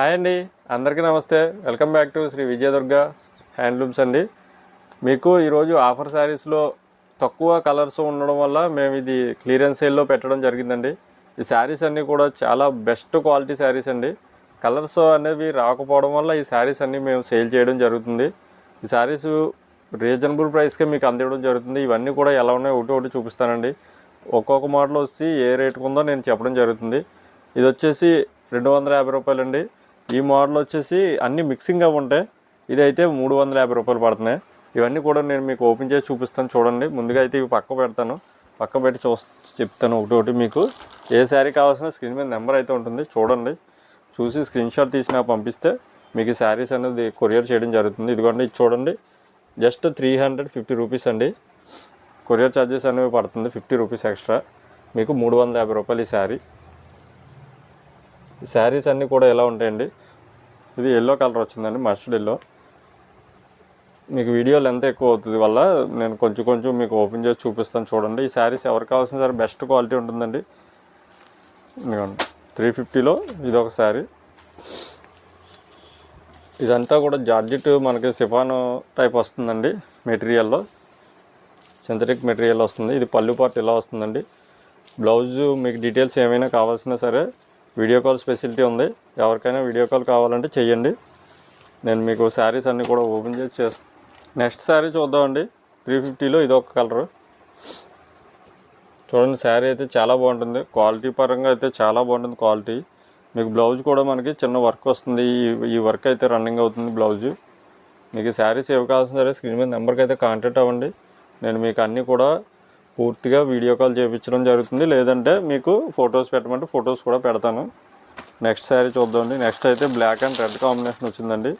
Hi అండి, అందరికీ నమస్తే. Welcome back to Sri Vijayadurga Handlooms అండి. మీకు ఈరోజు ఆఫర్ శారీస్లో తక్కువ కలర్స్ ఉండడం వల్ల మేము ఇది క్లియరెన్స్ సేల్లో పెట్టడం జరిగిందండి. ఈ శారీస్ అన్నీ కూడా చాలా బెస్ట్ క్వాలిటీ శారీస్ అండి. కలర్స్ అనేవి రాకపోవడం వల్ల ఈ శారీస్ అన్నీ మేము సేల్ చేయడం జరుగుతుంది. ఈ శారీస్ రీజనబుల్ ప్రైస్కే మీకు అందించడం జరుగుతుంది. ఇవన్నీ కూడా ఎలా ఉన్నాయో ఒకటి చూపిస్తానండి. ఒక్కొక్క మోడల్ వచ్చి ఏ రేటుకు ఉందో నేను చెప్పడం జరుగుతుంది. ఇది వచ్చేసి 250 రూపాయలు అండి. ఈ మోడల్ వచ్చేసి అన్నీ మిక్సింగ్గా ఉంటాయి. ఇదైతే 350 రూపాయలు పడుతున్నాయి. ఇవన్నీ కూడా నేను మీకు ఓపెన్ చేసి చూపిస్తాను, చూడండి. ముందుగా అయితే ఇవి పక్క పెడతాను, పక్క పెట్టి చెప్తాను ఒకటి మీకు. ఏ శారీ కావాల్సిన స్క్రీన్ మీద నెంబర్ అయితే ఉంటుంది, చూడండి. చూసి స్క్రీన్ షాట్ తీసి నాకు పంపిస్తే మీకు ఈ శారీస్ అనేది కొరియర్ చేయడం జరుగుతుంది. ఇదిగోండి, ఇది చూడండి, జస్ట్ 350 రూపీస్ అండి. కొరియర్ ఛార్జెస్ అనేవి పడుతుంది 50 రూపీస్ ఎక్స్ట్రా. మీకు 350 రూపాయలు ఈ శారీ. ఈ శారీస్ అన్నీ కూడా ఎలా ఉంటాయండి. ఇది ఎల్లో కలర్ వచ్చిందండి, మస్టర్డ్ ఎల్లో. మీకు వీడియో లెంత్ ఎక్కువ అవుతుంది వల్ల నేను కొంచెం మీకు ఓపెన్ చేసి చూపిస్తాను, చూడండి. ఈ శారీస్ ఎవరికి కావాల్సిన సరే బెస్ట్ క్వాలిటీ ఉంటుందండి. 350లో ఇది ఒక శారీ. ఇదంతా కూడా జార్జెట్ మనకి సిఫాన్ టైప్ వస్తుందండి మెటీరియల్లో, సింథటిక్ మెటీరియల్ వస్తుంది. ఇది పళ్ళు పార్ట్ ఇలా వస్తుందండి. బ్లౌజు మీకు డీటెయిల్స్ ఏమైనా కావాల్సినా సరే వీడియో కాల్ ఫెసిలిటీ ఉంది. ఎవరికైనా వీడియో కాల్ కావాలంటే చెయ్యండి. నేను మీకు శారీస్ అన్నీ కూడా ఓపెన్ చేసి చేస్తాను. నెక్స్ట్ శారీ చూద్దామండి. 350లో ఇది ఒక కలరు. చూడండి, శారీ అయితే చాలా బాగుంటుంది. క్వాలిటీ పరంగా అయితే చాలా బాగుంటుంది క్వాలిటీ. మీకు బ్లౌజ్ కూడా మనకి చిన్న వర్క్ వస్తుంది. ఈ వర్క్ అయితే రన్నింగ్ అవుతుంది బ్లౌజు. మీకు శారీస్ ఏవి కావాల్సిన సరే స్క్రీన్ మీద నెంబర్కి అయితే కాంటాక్ట్ అవ్వండి. నేను మీకు అన్నీ కూడా పూర్తిగా వీడియో కాల్ చేయించడం జరుగుతుంది. లేదంటే మీకు ఫొటోస్ పెట్టమంటే ఫొటోస్ కూడా పెడతాను. నెక్స్ట్ శారీ చూద్దామండి. నెక్స్ట్ అయితే బ్లాక్ అండ్ రెడ్ కాంబినేషన్ వచ్చిందండి.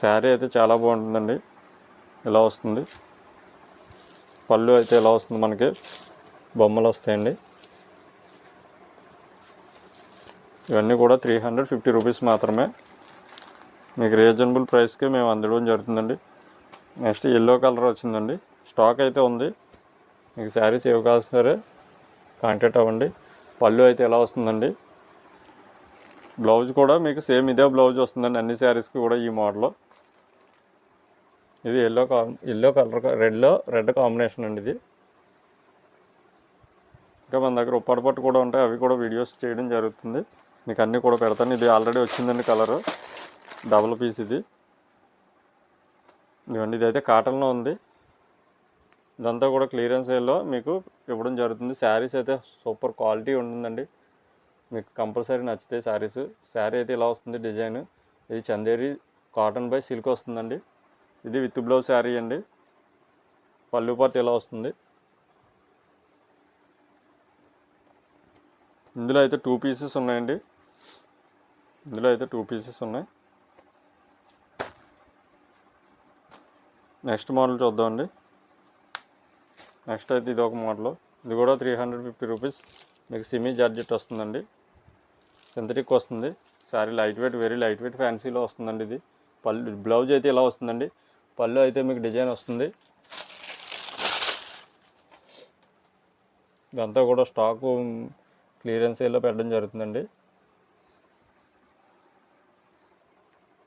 శారీ అయితే చాలా బాగుంటుందండి. ఇలా వస్తుంది. పళ్ళు అయితే ఇలా వస్తుంది, మనకి బొమ్మలు వస్తాయండి. ఇవన్నీ కూడా 350 రూపీస్ మాత్రమే. మీకు రీజనబుల్ ప్రైస్కే మేము అందడం జరుగుతుందండి. నెక్స్ట్ ఎల్లో కలర్ వచ్చిందండి. స్టాక్ అయితే ఉంది. మీకు శారీస్ ఏవి కావాల్సిన సరే కాంటాక్ట్ అవ్వండి. పళ్ళు అయితే ఎలా వస్తుందండి. బ్లౌజ్ కూడా మీకు సేమ్ ఇదే బ్లౌజ్ వస్తుందండి అన్ని శారీస్కి కూడా ఈ మోడల్లో. ఇది ఎల్లో కలర్ రెడ్ కాంబినేషన్ అండి ఇది. ఇంకా మన దగ్గర ఉప్పాడు పట్టు కూడా ఉంటాయి, అవి కూడా వీడియోస్ చేయడం జరుగుతుంది. మీకు అన్నీ కూడా పెడతాను. ఇది ఆల్రెడీ వచ్చిందండి కలరు, డబుల్ పీస్ ఇది. ఇవ్వండి, ఇదైతే కాటన్లో ఉంది. ఇదంతా కూడా క్లియరెన్స్ సేల్లో మీకు ఇవ్వడం జరుగుతుంది. శారీస్ అయితే సూపర్ క్వాలిటీ ఉంటుందండి. మీకు కంపల్సరీ నచ్చితే శారీస్. శారీ అయితే ఇలా వస్తుంది డిజైన్. ఇది చందేరి కాటన్ బై సిల్క్ వస్తుందండి. ఇది విత్ బ్లౌజ్ శారీ అండి. పళ్ళు పార్ట్ ఇలా వస్తుంది. ఇందులో అయితే 2 పీసెస్ ఉన్నాయండి. ఉన్నాయి. నెక్స్ట్ మోడల్ చూద్దామండి. నెక్స్ట్ అయితే ఇది ఒక మోడల్. ఇది కూడా 350 రూపీస్. మీకు సెమీ జార్జెట్ వస్తుందండి, సింథటిక్ వస్తుంది. Sari light weight, very light weight ఫ్యాన్సీలో వస్తుందండి. ఇది పళ్ళు, బ్లౌజ్ అయితే ఇలా వస్తుందండి. పళ్ళు అయితే మీకు డిజైన్ వస్తుంది. ఇదంతా కూడా స్టాకు క్లియరెన్స్ సేల్లో పెట్టడం జరుగుతుందండి.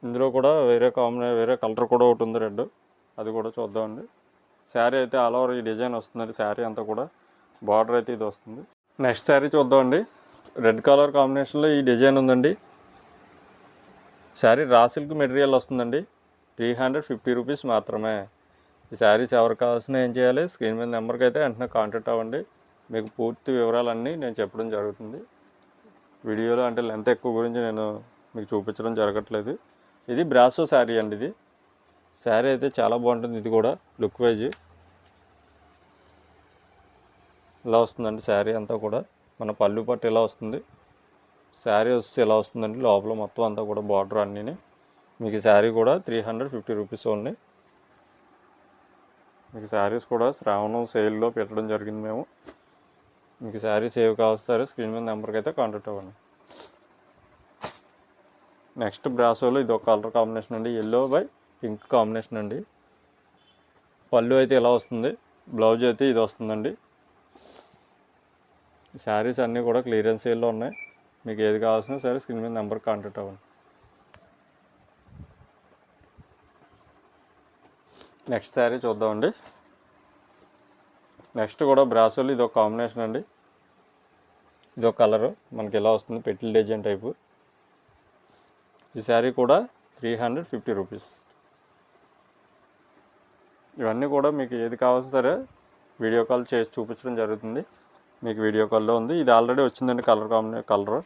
ఇందులో కూడా వేరే కలర్ కూడా ఒకటి ఉంది, రెడ్. అది కూడా చూద్దామండి. శారీ అయితే ఆల్ ఓవర్ ఈ డిజైన్ వస్తుందండి. శారీ అంతా కూడా బార్డర్ అయితే ఇది వస్తుంది. నెక్స్ట్ శారీ చూద్దామండి. రెడ్ కలర్ కాంబినేషన్లో ఈ డిజైన్ ఉందండి. శారీ రా సిల్క్ మెటీరియల్ వస్తుందండి. 350 రూపీస్ మాత్రమే. ఈ శారీస్ ఎవరికి కావాల్సిన ఏం చేయాలి, స్క్రీన్ మీద నెంబర్కి అయితే వెంటనే కాంటాక్ట్ అవ్వండి. మీకు పూర్తి వివరాలన్నీ నేను చెప్పడం జరుగుతుంది. వీడియోలో అంటే లెంత్ ఎక్కువ గురించి నేను మీకు చూపించడం జరగట్లేదు. ఇది బ్రాసో శారీ అండి. ఇది శారీ అయితే చాలా బాగుంటుంది. ఇది కూడా లుక్ వైజ్ ఇలా వస్తుందండి. శారీ అంతా కూడా మన పళ్ళు పట్టు ఇలా వస్తుంది. శారీ వచ్చి ఇలా వస్తుందండి. లోపల మొత్తం అంతా కూడా బార్డర్ అన్నీ. మీకు శారీ కూడా 350 రూపీస్ ఉన్నాయి. మీకు శారీస్ కూడా శ్రావణం సేల్లో పెట్టడం జరిగింది మేము. మీకు శారీస్ ఏవి కావస్తారో స్క్రీన్ మీద నెంబర్కి అయితే కాంటాక్ట్ అవ్వండి. నెక్స్ట్ బ్రాసోలో ఇది ఒక కలర్ కాంబినేషన్ అండి. ఎల్లో బై పింక్ కాంబినేషన్ అండి. పళ్ళు అయితే ఇలా వస్తుంది. బ్లౌజ్ అయితే ఇది వస్తుందండి. శారీస్ అన్నీ కూడా క్లియరెన్స్ సేల్లో ఉన్నాయి. మీకు ఏది కావాల్సిన సరే స్క్రీన్ మీద నెంబర్ కాంటాక్ట్ అవ్వండి. నెక్స్ట్ శారీ చూద్దామండి. నెక్స్ట్ కూడా బ్రాసోలు, ఇది ఒక కాంబినేషన్ అండి. ఇది ఒక కలరు మనకి ఎలా వస్తుంది, పెట్ల డిజైన్ టైపు. ఈ శారీ కూడా 350 రూపీస్. ఇవన్నీ కూడా మీకు ఏది కావాల్సిన సరే వీడియో కాల్ చేసి చూపించడం జరుగుతుంది. మీకు వీడియో కాల్లో ఉంది. ఇది ఆల్రెడీ వచ్చిందండి కలర్.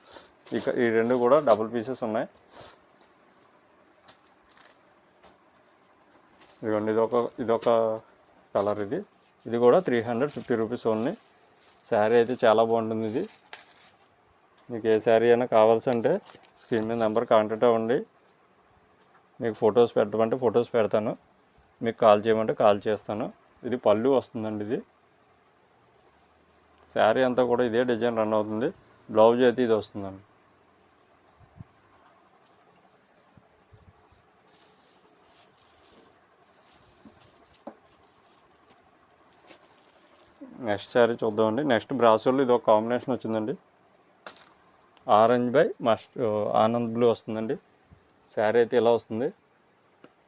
ఇక ఈ రెండు కూడా డబుల్ పీసెస్ ఉన్నాయి. ఇదిగోండి, ఇదొక కలర్. ఇది కూడా 350 రూపీస్ ఓన్లీ. శారీ అయితే చాలా బాగుంటుంది. ఇది మీకు ఏ శారీ అయినా కావాల్సి అంటే స్క్రీన్ మీద నెంబర్ కాంటాక్ట్ అవ్వండి. మీకు ఫొటోస్ పెట్టమంటే ఫొటోస్ పెడతాను, మీకు కాల్ చేయమంటే కాల్ చేస్తాను. ఇది పళ్ళు వస్తుందండి. ఇది శారీ అంతా కూడా ఇదే డిజైన్ రన్ అవుతుంది. బ్లౌజ్ అయితే ఇది వస్తుందండి. నెక్స్ట్ శారీ చూద్దామండి. నెక్స్ట్ బ్రాసోలో ఇది ఒక కాంబినేషన్ వచ్చిందండి. ఆరెంజ్ బై ఆనంద్ బ్లూ వస్తుందండి. శారీ అయితే ఇలా వస్తుంది.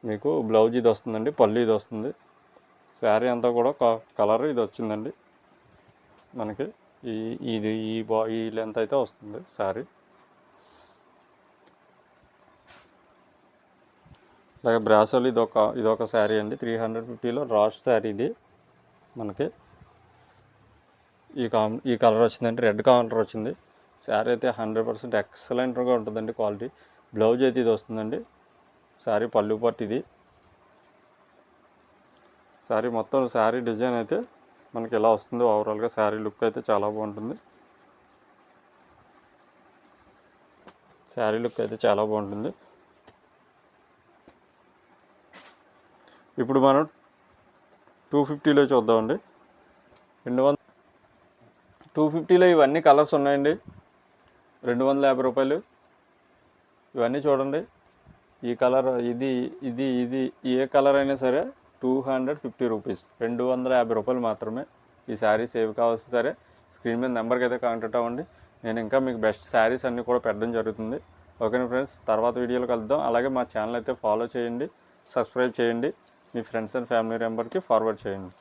మీకు బ్లౌజ్ ఇది వస్తుందండి, పళ్ళు ఇది వస్తుంది. శారీ అంతా కూడా కలర్ ఇది వచ్చిందండి. మనకి ఈ లెంత్ అయితే వస్తుంది శారీ. అలాగే బ్రాసోలు ఇదొక శారీ అండి. 350లో రాస్ట్ శారీ ఇది. మనకి ఈ కలర్ వచ్చిందండి, రెడ్ కలర్ వచ్చింది. శారీ అయితే 100% ఎక్సలెంట్గా ఉంటుందండి క్వాలిటీ. బ్లౌజ్ అయితే ఇది వస్తుందండి. శారీ పళ్ళు పట్టు ఇది. శారీ మొత్తం శారీ డిజైన్ అయితే మనకి ఎలా వస్తుందో ఓవరాల్గా శారీ లుక్ అయితే చాలా బాగుంటుంది. శారీ లుక్ అయితే చాలా బాగుంటుంది. ఇప్పుడు మనం 250లో చూద్దామండి. 250లో ఇవన్నీ కలర్స్ ఉన్నాయండి. 250 రూపాయలు. ఇవన్నీ చూడండి. ఈ కలర్ ఇది ఏ కలర్ అయినా సరే 250 రూపీస్, 250 రూపాయలు మాత్రమే. ఈ శారీస్ ఏవి కావాల్సిన సరే స్క్రీన్ మీద నెంబర్కి అయితే కాంటాక్ట్ అవ్వండి. నేను ఇంకా మీకు బెస్ట్ శారీస్ అన్నీ కూడా పెట్టడం జరుగుతుంది. ఓకేనా ఫ్రెండ్స్, తర్వాత వీడియోలో కలుద్దాం. అలాగే మా ఛానల్ అయితే ఫాలో చేయండి, సబ్స్క్రైబ్ చేయండి, మీ ఫ్రెండ్స్ అండ్ ఫ్యామిలీ మెంబర్కి ఫార్వర్డ్ చేయండి.